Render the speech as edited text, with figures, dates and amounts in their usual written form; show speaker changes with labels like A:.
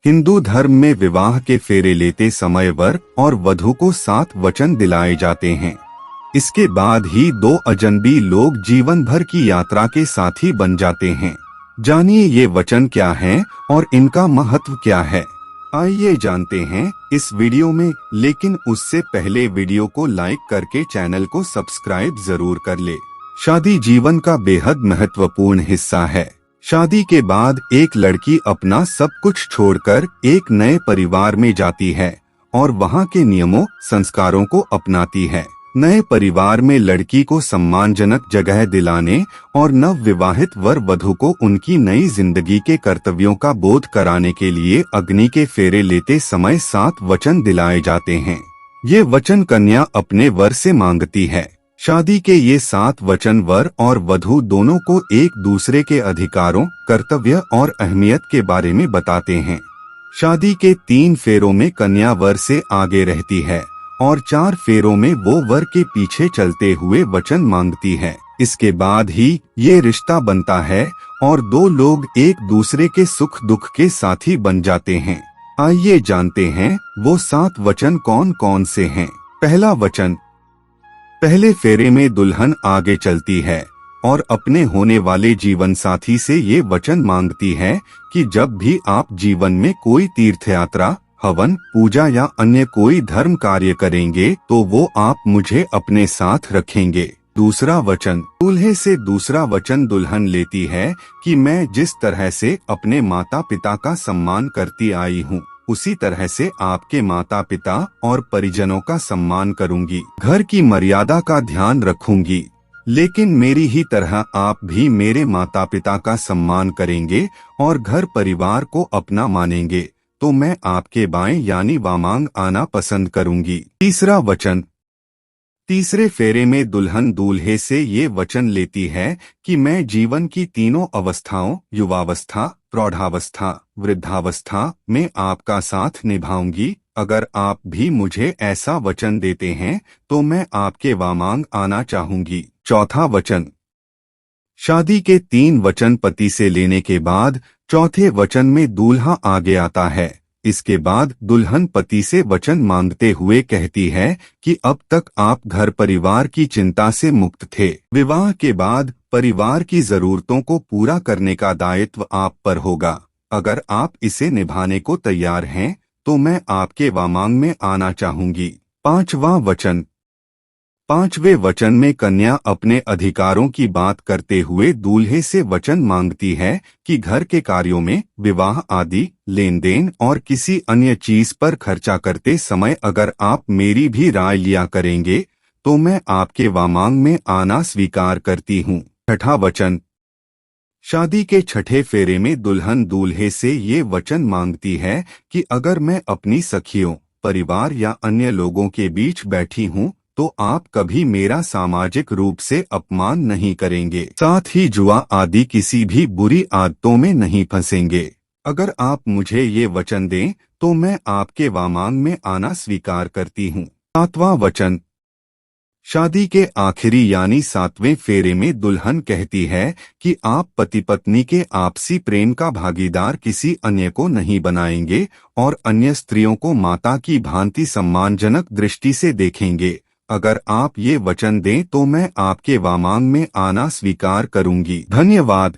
A: हिंदू धर्म में विवाह के फेरे लेते समय वर और वधू को 7 वचन दिलाए जाते हैं। इसके बाद ही 2 अजनबी लोग जीवन भर की यात्रा के साथी बन जाते हैं। जानिए ये वचन क्या हैं और इनका महत्व क्या है। आइए जानते हैं इस वीडियो में, लेकिन उससे पहले वीडियो को लाइक करके चैनल को सब्सक्राइब जरूर कर ले। शादी जीवन का बेहद महत्वपूर्ण हिस्सा है। शादी के बाद एक लड़की अपना सब कुछ छोड़कर एक नए परिवार में जाती है और वहां के नियमों संस्कारों को अपनाती है। नए परिवार में लड़की को सम्मानजनक जगह दिलाने और नव विवाहित वर वधू को उनकी नई जिंदगी के कर्तव्यों का बोध कराने के लिए अग्नि के फेरे लेते समय 7 वचन दिलाए जाते हैं। ये वचन कन्या अपने वर से मांगती है। शादी के ये 7 वचन वर और वधू दोनों को एक दूसरे के अधिकारों, कर्तव्य और अहमियत के बारे में बताते हैं। शादी के 3 फेरों में कन्या वर से आगे रहती है और 4 फेरों में वो वर के पीछे चलते हुए वचन मांगती है। इसके बाद ही ये रिश्ता बनता है और 2 लोग एक दूसरे के सुख दुख के साथी बन जाते हैं। आइए जानते हैं वो 7 वचन कौन कौन से हैं। पहला वचन। पहले फेरे में दुल्हन आगे चलती है और अपने होने वाले जीवन साथी से ये वचन मांगती है कि जब भी आप जीवन में कोई तीर्थ यात्रा, हवन, पूजा या अन्य कोई धर्म कार्य करेंगे तो वो आप मुझे अपने साथ रखेंगे। दूसरा वचन। दूल्हे से दूसरा वचन दुल्हन लेती है कि मैं जिस तरह से अपने माता पिता का सम्मान करती आई हूँ, उसी तरह से आपके माता पिता और परिजनों का सम्मान करूंगी। घर की मर्यादा का ध्यान रखूंगी, लेकिन मेरी ही तरह आप भी मेरे माता पिता का सम्मान करेंगे और घर परिवार को अपना मानेंगे तो मैं आपके बाएं यानी वामांग आना पसंद करूंगी। तीसरा वचन। तीसरे फेरे में दुल्हन दूल्हे से ये वचन लेती है कि मैं जीवन की तीनों अवस्थाओं, युवावस्था, प्रौढ़ावस्था, वृद्धावस्था में आपका साथ निभाऊंगी। अगर आप भी मुझे ऐसा वचन देते हैं तो मैं आपके वामांग आना चाहूंगी। चौथा वचन। शादी के 3 वचन पति से लेने के बाद चौथे वचन में दूल्हा आगे आता है। इसके बाद दुल्हन पति से वचन मांगते हुए कहती है कि अब तक आप घर परिवार की चिंता से मुक्त थे। विवाह के बाद परिवार की जरूरतों को पूरा करने का दायित्व आप पर होगा। अगर आप इसे निभाने को तैयार हैं तो मैं आपके वामांग में आना चाहूंगी। 5वां वचन। 5वें वचन में कन्या अपने अधिकारों की बात करते हुए दूल्हे से वचन मांगती है कि घर के कार्यों में, विवाह आदि, लेन देन और किसी अन्य चीज पर खर्चा करते समय अगर आप मेरी भी राय लिया करेंगे तो मैं आपके वामांग में आना स्वीकार करती हूँ। 6ठा वचन। शादी के 6ठे फेरे में दुल्हन दूल्हे से ये वचन मांगती है कि अगर मैं अपनी सखियों, परिवार या अन्य लोगों के बीच बैठी हूँ तो आप कभी मेरा सामाजिक रूप से अपमान नहीं करेंगे, साथ ही जुआ आदि किसी भी बुरी आदतों में नहीं फंसेंगे। अगर आप मुझे ये वचन दें तो मैं आपके वामांग में आना स्वीकार करती हूँ। 7वां वचन। शादी के आखिरी यानी 7वें फेरे में दुल्हन कहती है कि आप पति पत्नी के आपसी प्रेम का भागीदार किसी अन्य को नहीं बनाएंगे और अन्य स्त्रियों को माता की भांति सम्मानजनक दृष्टि से देखेंगे। अगर आप ये वचन दें तो मैं आपके वामांग में आना स्वीकार करूंगी। धन्यवाद।